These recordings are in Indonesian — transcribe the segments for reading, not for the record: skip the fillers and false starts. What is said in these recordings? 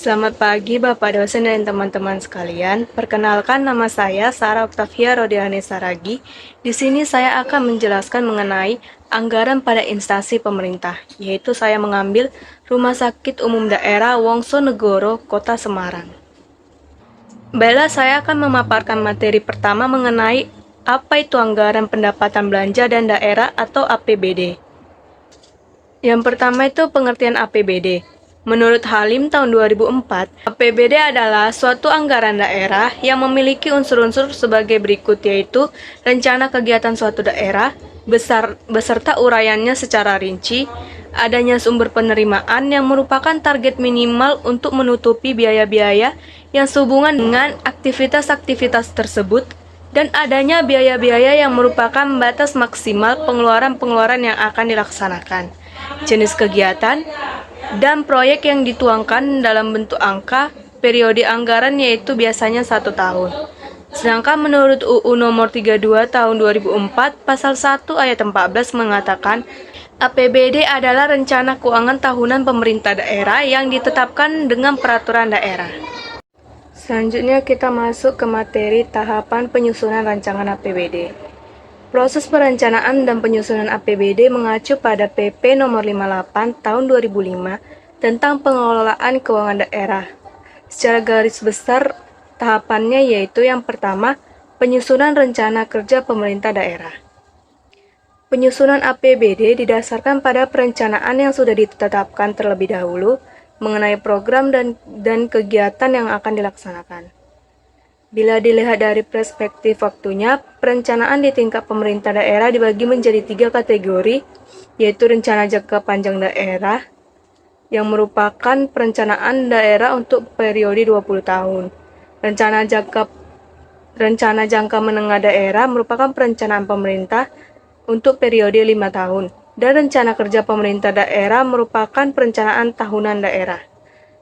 Selamat pagi Bapak dosen dan teman-teman sekalian. Perkenalkan nama saya Sarah Octavia Rodiani Saragi. Di sini saya akan menjelaskan mengenai anggaran pada instansi pemerintah, yaitu saya mengambil Rumah Sakit Umum Daerah Wongsonegoro, Kota Semarang. Baiklah, saya akan memaparkan materi pertama mengenai apa itu anggaran pendapatan belanja dan daerah atau APBD. Yang pertama itu pengertian APBD. Menurut Halim tahun 2004, APBD adalah suatu anggaran daerah yang memiliki unsur-unsur sebagai berikut, yaitu rencana kegiatan suatu daerah, beserta uraiannya secara rinci, adanya sumber penerimaan yang merupakan target minimal untuk menutupi biaya-biaya yang sehubungan dengan aktivitas-aktivitas tersebut, dan adanya biaya-biaya yang merupakan batas maksimal pengeluaran-pengeluaran yang akan dilaksanakan, jenis kegiatan, dan proyek yang dituangkan dalam bentuk angka. Periode anggaran yaitu biasanya 1 tahun. Sedangkan menurut UU nomor 32 tahun 2004 pasal 1 ayat 14 mengatakan APBD adalah rencana keuangan tahunan pemerintah daerah yang ditetapkan dengan peraturan daerah. Selanjutnya kita masuk ke materi tahapan penyusunan rancangan APBD. Proses perencanaan dan penyusunan APBD mengacu pada PP nomor 58 tahun 2005 tentang pengelolaan keuangan daerah. Secara garis besar, tahapannya yaitu yang pertama, penyusunan rencana kerja pemerintah daerah. Penyusunan APBD didasarkan pada perencanaan yang sudah ditetapkan terlebih dahulu mengenai program dan kegiatan yang akan dilaksanakan. Bila dilihat dari perspektif waktunya, perencanaan di tingkat pemerintah daerah dibagi menjadi 3 kategori, yaitu rencana jangka panjang daerah, yang merupakan perencanaan daerah untuk periode 20 tahun. Rencana jangka menengah daerah merupakan perencanaan pemerintah untuk periode 5 tahun, dan rencana kerja pemerintah daerah merupakan perencanaan tahunan daerah.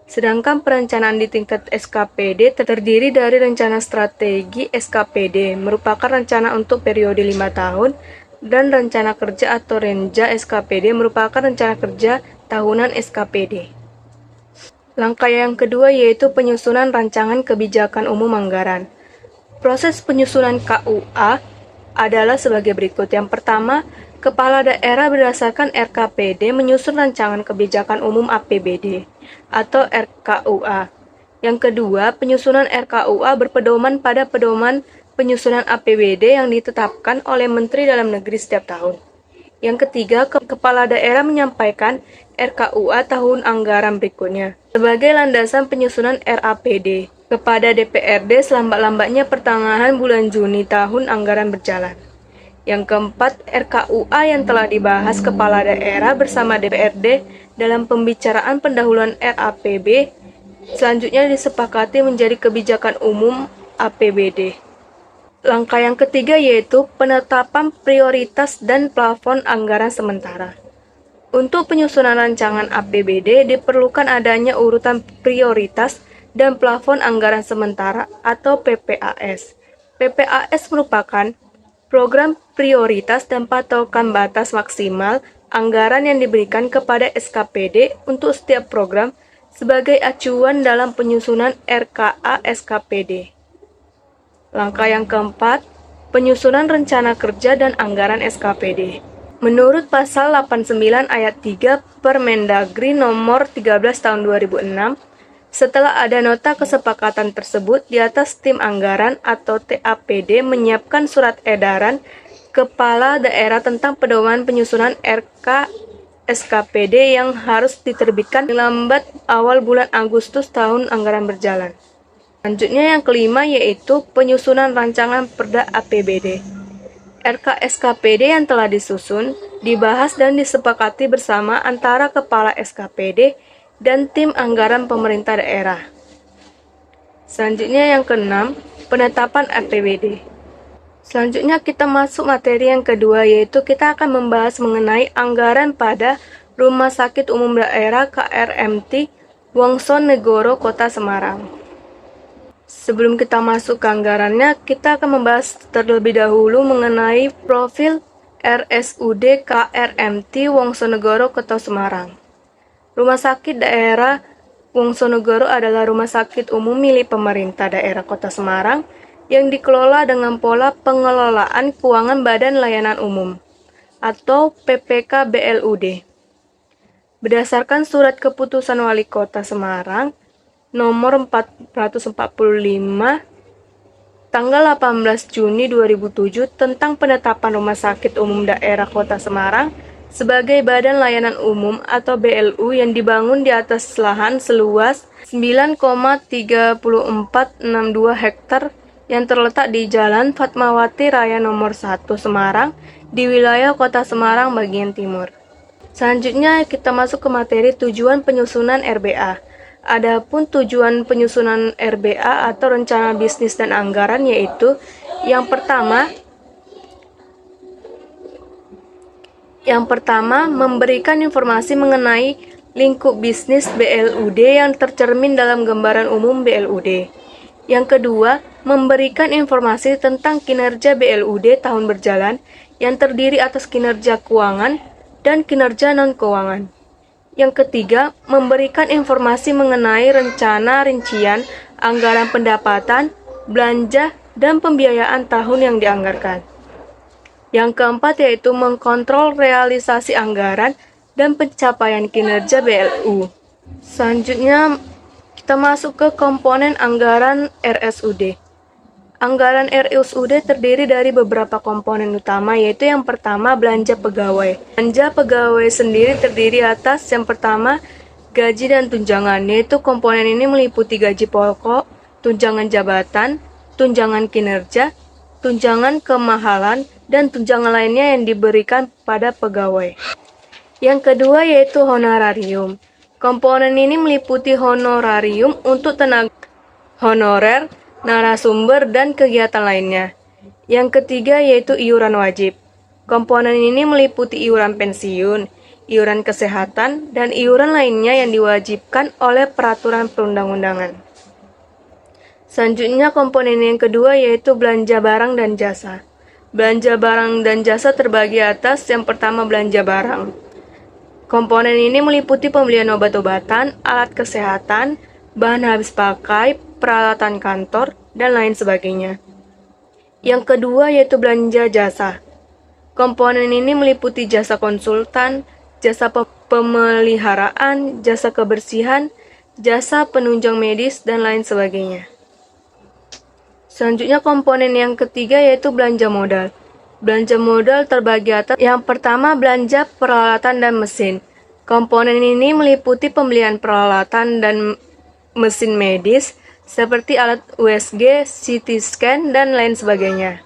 Sedangkan perencanaan di tingkat SKPD terdiri dari rencana strategi SKPD, merupakan rencana untuk periode 5 tahun, dan rencana kerja atau Renja SKPD merupakan rencana kerja tahunan SKPD. Langkah yang kedua yaitu penyusunan rancangan kebijakan umum anggaran. Proses penyusunan KUA adalah sebagai berikut. Yang pertama, Kepala daerah berdasarkan RKPD menyusun rancangan kebijakan umum APBD atau RKUA. Yang kedua, penyusunan RKUA berpedoman pada pedoman penyusunan APBD yang ditetapkan oleh Menteri Dalam Negeri setiap tahun. Yang ketiga, Kepala daerah menyampaikan RKUA tahun anggaran berikutnya sebagai landasan penyusunan RAPD kepada DPRD selambat-lambatnya pertengahan bulan Juni tahun anggaran berjalan. Yang keempat, RKUA yang telah dibahas Kepala daerah bersama DPRD dalam pembicaraan pendahuluan RAPB selanjutnya disepakati menjadi kebijakan umum APBD. Langkah yang ketiga yaitu penetapan prioritas dan plafon anggaran sementara. Untuk penyusunan rancangan APBD diperlukan adanya urutan prioritas dan plafon anggaran sementara atau PPAS. PPAS merupakan program prioritas dan patokan batas maksimal anggaran yang diberikan kepada SKPD untuk setiap program sebagai acuan dalam penyusunan RKA SKPD. Langkah yang keempat, penyusunan rencana kerja dan anggaran SKPD. Menurut pasal 89 ayat 3 Permendagri nomor 13 tahun 2006, setelah ada nota kesepakatan tersebut, di atas tim anggaran atau TAPD menyiapkan surat edaran Kepala daerah tentang pedoman penyusunan RK SKPD yang harus diterbitkan lambat awal bulan Agustus tahun anggaran berjalan. Selanjutnya yang kelima yaitu penyusunan rancangan Perda APBD. RK SKPD yang telah disusun, dibahas dan disepakati bersama antara Kepala SKPD dan tim anggaran pemerintah daerah. Selanjutnya yang keenam, penetapan APBD. Selanjutnya kita masuk materi yang kedua, yaitu kita akan membahas mengenai anggaran pada Rumah Sakit Umum Daerah KRMT Wongsonegoro, Kota Semarang. Sebelum kita masuk ke anggarannya, kita akan membahas terlebih dahulu mengenai profil RSUD KRMT Wongsonegoro, Kota Semarang. Rumah Sakit Daerah Wongsonegoro adalah rumah sakit umum milik pemerintah daerah Kota Semarang yang dikelola dengan pola pengelolaan keuangan Badan Layanan Umum atau PPK BLUD. Berdasarkan surat keputusan Wali Kota Semarang nomor 445 tanggal 18 Juni 2007 tentang penetapan Rumah Sakit Umum Daerah Kota Semarang sebagai Badan Layanan Umum atau BLU yang dibangun di atas lahan seluas 9,3462 hektar yang terletak di Jalan Fatmawati Raya nomor 1 Semarang di wilayah Kota Semarang bagian timur. Selanjutnya kita masuk ke materi tujuan penyusunan RBA. Adapun tujuan penyusunan RBA atau rencana bisnis dan anggaran yaitu yang pertama, memberikan informasi mengenai lingkup bisnis BLUD yang tercermin dalam gambaran umum BLUD. Yang kedua, memberikan informasi tentang kinerja BLUD tahun berjalan yang terdiri atas kinerja keuangan dan kinerja non-keuangan. Yang ketiga, memberikan informasi mengenai rencana rincian anggaran pendapatan, belanja, dan pembiayaan tahun yang dianggarkan. Yang keempat yaitu mengkontrol realisasi anggaran dan pencapaian kinerja BLU. Selanjutnya kita masuk ke komponen anggaran RSUD. Anggaran RSUD terdiri dari beberapa komponen utama yaitu yang pertama belanja pegawai. Belanja pegawai sendiri terdiri atas yang pertama gaji dan tunjangan, yaitu komponen ini meliputi gaji pokok, tunjangan jabatan, tunjangan kinerja, tunjangan kemahalan, dan tunjangan lainnya yang diberikan pada pegawai. Yang kedua yaitu honorarium. Komponen ini meliputi honorarium untuk tenaga honorer, narasumber, dan kegiatan lainnya. Yang ketiga yaitu iuran wajib. Komponen ini meliputi iuran pensiun, iuran kesehatan, dan iuran lainnya yang diwajibkan oleh peraturan perundang-undangan. Selanjutnya komponen yang kedua yaitu belanja barang dan jasa. Belanja barang dan jasa terbagi atas yang pertama belanja barang. Komponen ini meliputi pembelian obat-obatan, alat kesehatan, bahan habis pakai, peralatan kantor, dan lain sebagainya. Yang kedua yaitu belanja jasa. Komponen ini meliputi jasa konsultan, jasa pemeliharaan, jasa kebersihan, jasa penunjang medis, dan lain sebagainya. Selanjutnya komponen yang ketiga yaitu belanja modal. Belanja modal terbagi atas yang pertama belanja peralatan dan mesin. Komponen ini meliputi pembelian peralatan dan mesin medis seperti alat USG, CT scan, dan lain sebagainya.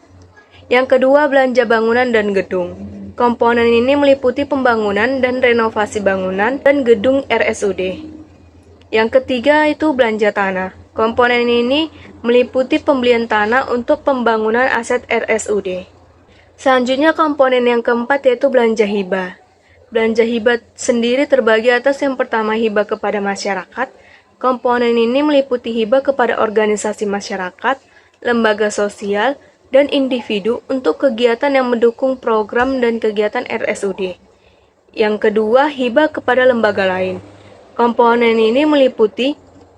Yang kedua belanja bangunan dan gedung. Komponen ini meliputi pembangunan dan renovasi bangunan dan gedung RSUD. Yang ketiga itu belanja tanah. Komponen ini meliputi pembelian tanah untuk pembangunan aset RSUD. Selanjutnya komponen yang keempat yaitu belanja hibah. Belanja hibah sendiri terbagi atas yang pertama hibah kepada masyarakat. Komponen ini meliputi hibah kepada organisasi masyarakat, lembaga sosial, dan individu untuk kegiatan yang mendukung program dan kegiatan RSUD. Yang kedua, hibah kepada lembaga lain. Komponen ini meliputi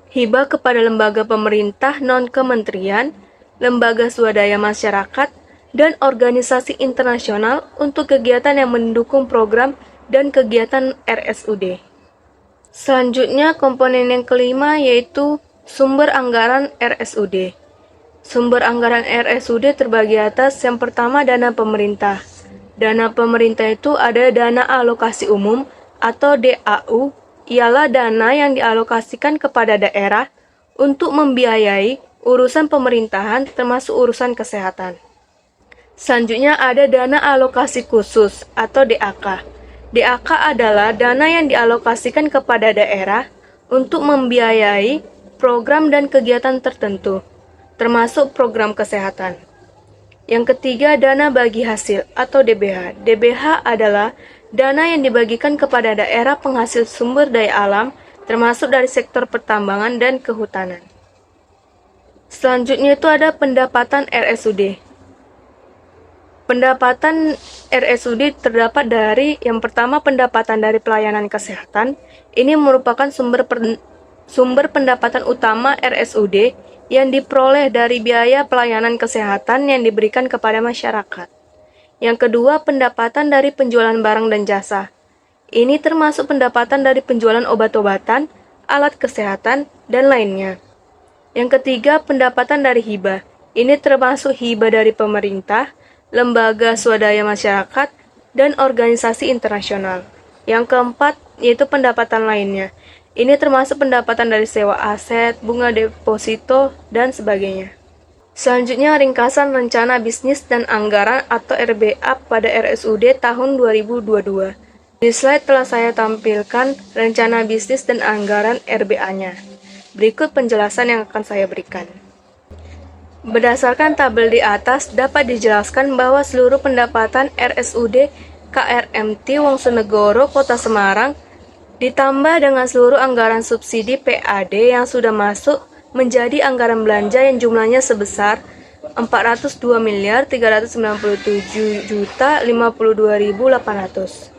hibah kepada lembaga pemerintah non-kementerian, lembaga swadaya masyarakat, dan organisasi internasional untuk kegiatan yang mendukung program dan kegiatan RSUD. Selanjutnya, komponen yang kelima yaitu sumber anggaran RSUD. Sumber anggaran RSUD terbagi atas yang pertama dana pemerintah. Dana pemerintah itu ada dana alokasi umum atau DAU, ialah dana yang dialokasikan kepada daerah untuk membiayai urusan pemerintahan termasuk urusan kesehatan. Selanjutnya ada dana alokasi khusus atau DAK. DAK adalah dana yang dialokasikan kepada daerah untuk membiayai program dan kegiatan tertentu, termasuk program kesehatan. Yang ketiga, dana bagi hasil atau DBH. DBH adalah dana yang dibagikan kepada daerah penghasil sumber daya alam, termasuk dari sektor pertambangan dan kehutanan. Selanjutnya itu ada pendapatan RSUD. Pendapatan RSUD terdapat dari yang pertama pendapatan dari pelayanan kesehatan. Ini merupakan Sumber pendapatan utama RSUD yang diperoleh dari biaya pelayanan kesehatan yang diberikan kepada masyarakat. Yang kedua, pendapatan dari penjualan barang dan jasa. Ini termasuk pendapatan dari penjualan obat-obatan, alat kesehatan, dan lainnya. Yang ketiga, pendapatan dari hibah. Ini termasuk hibah dari pemerintah, lembaga swadaya masyarakat, dan organisasi internasional. Yang keempat, yaitu pendapatan lainnya. Ini termasuk pendapatan dari sewa aset, bunga deposito, dan sebagainya. Selanjutnya, ringkasan rencana bisnis dan anggaran atau RBA pada RSUD tahun 2022. Di slide telah saya tampilkan rencana bisnis dan anggaran RBA-nya. Berikut penjelasan yang akan saya berikan. Berdasarkan tabel di atas, dapat dijelaskan bahwa seluruh pendapatan RSUD KRMT Wongsonegoro Kota Semarang ditambah dengan seluruh anggaran subsidi PAD yang sudah masuk menjadi anggaran belanja yang jumlahnya sebesar 402.397.052.800.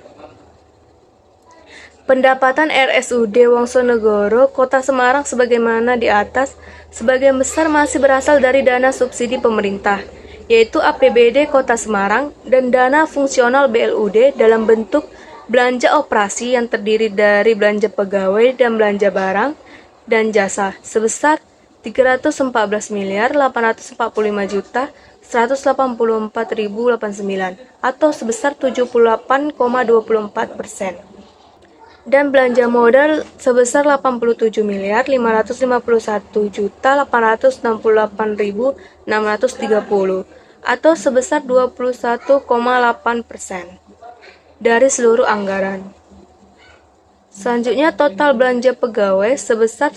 Pendapatan RSUD Wongsonegoro Kota Semarang sebagaimana di atas sebagian besar masih berasal dari dana subsidi pemerintah, yaitu APBD Kota Semarang dan dana fungsional BLUD dalam bentuk belanja operasi yang terdiri dari belanja pegawai dan belanja barang dan jasa sebesar 314.845.184.089 atau sebesar 78,24%. Dan belanja modal sebesar 87.551.868.630 atau sebesar 21,8% dari seluruh anggaran. Selanjutnya, total belanja pegawai sebesar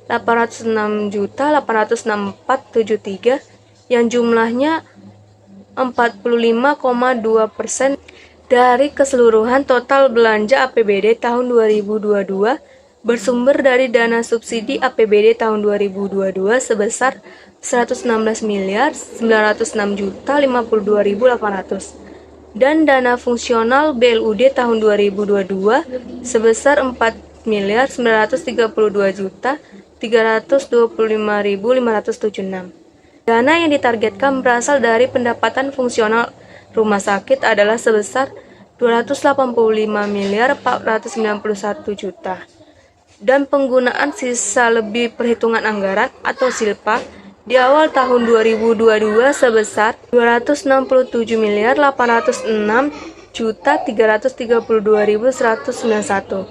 181.806.864.73 yang jumlahnya 45,2% dari keseluruhan total belanja APBD tahun 2022 bersumber dari dana subsidi APBD tahun 2022 sebesar 116.906.052.800 dan dana fungsional BLUD tahun 2022 sebesar 4.932.325.576. Dana yang ditargetkan berasal dari pendapatan fungsional rumah sakit adalah sebesar 285.491.000.000 dan penggunaan sisa lebih perhitungan anggaran atau SILPA di awal tahun 2022 sebesar 267.806.332.191.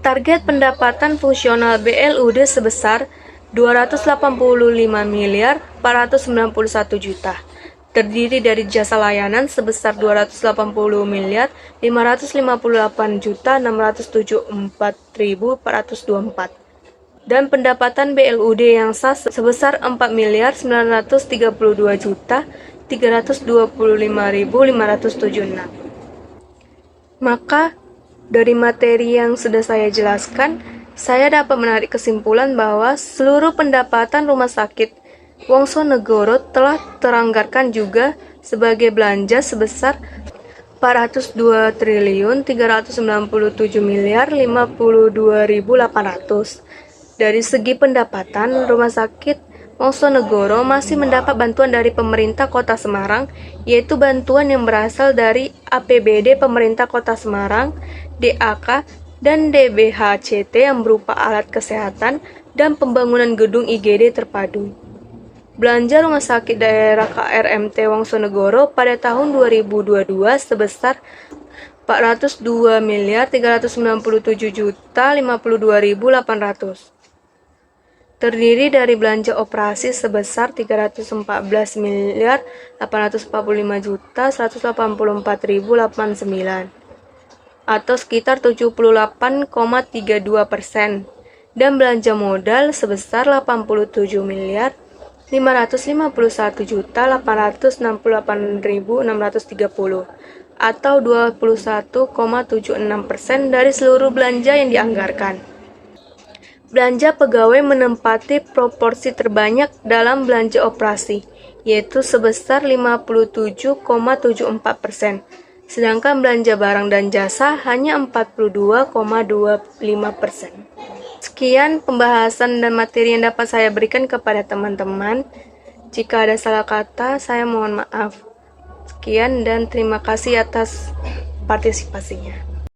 Target pendapatan fungsional BLUD sebesar 285.491.000.000 terdiri dari jasa layanan sebesar 280.558.674.424 dan pendapatan BLUD yang sah sebesar 4.932.325.576. Maka dari materi yang sudah saya jelaskan, saya dapat menarik kesimpulan bahwa seluruh pendapatan rumah sakit Wongsonegoro telah teranggarkan juga sebagai belanja sebesar 402.397.052.800. Dari segi pendapatan, Rumah Sakit Wongsonegoro masih mendapat bantuan dari pemerintah Kota Semarang, yaitu bantuan yang berasal dari APBD pemerintah Kota Semarang, DAK, dan DBHCT yang berupa alat kesehatan dan pembangunan gedung IGD terpadu. Belanja Rumah Sakit Daerah KRMT Wongsonegoro pada tahun 2022 sebesar 402.397.052.800. Terdiri dari belanja operasi sebesar 314.845.184.089 atau sekitar 78,32% dan belanja modal sebesar 87.551.868.630 atau 21,76% dari seluruh belanja yang dianggarkan. Belanja pegawai menempati proporsi terbanyak dalam belanja operasi, yaitu sebesar 57,74%. sedangkan belanja barang dan jasa hanya 42,25%. Sekian pembahasan dan materi yang dapat saya berikan kepada teman-teman. Jika ada salah kata, saya mohon maaf. Sekian dan terima kasih atas partisipasinya.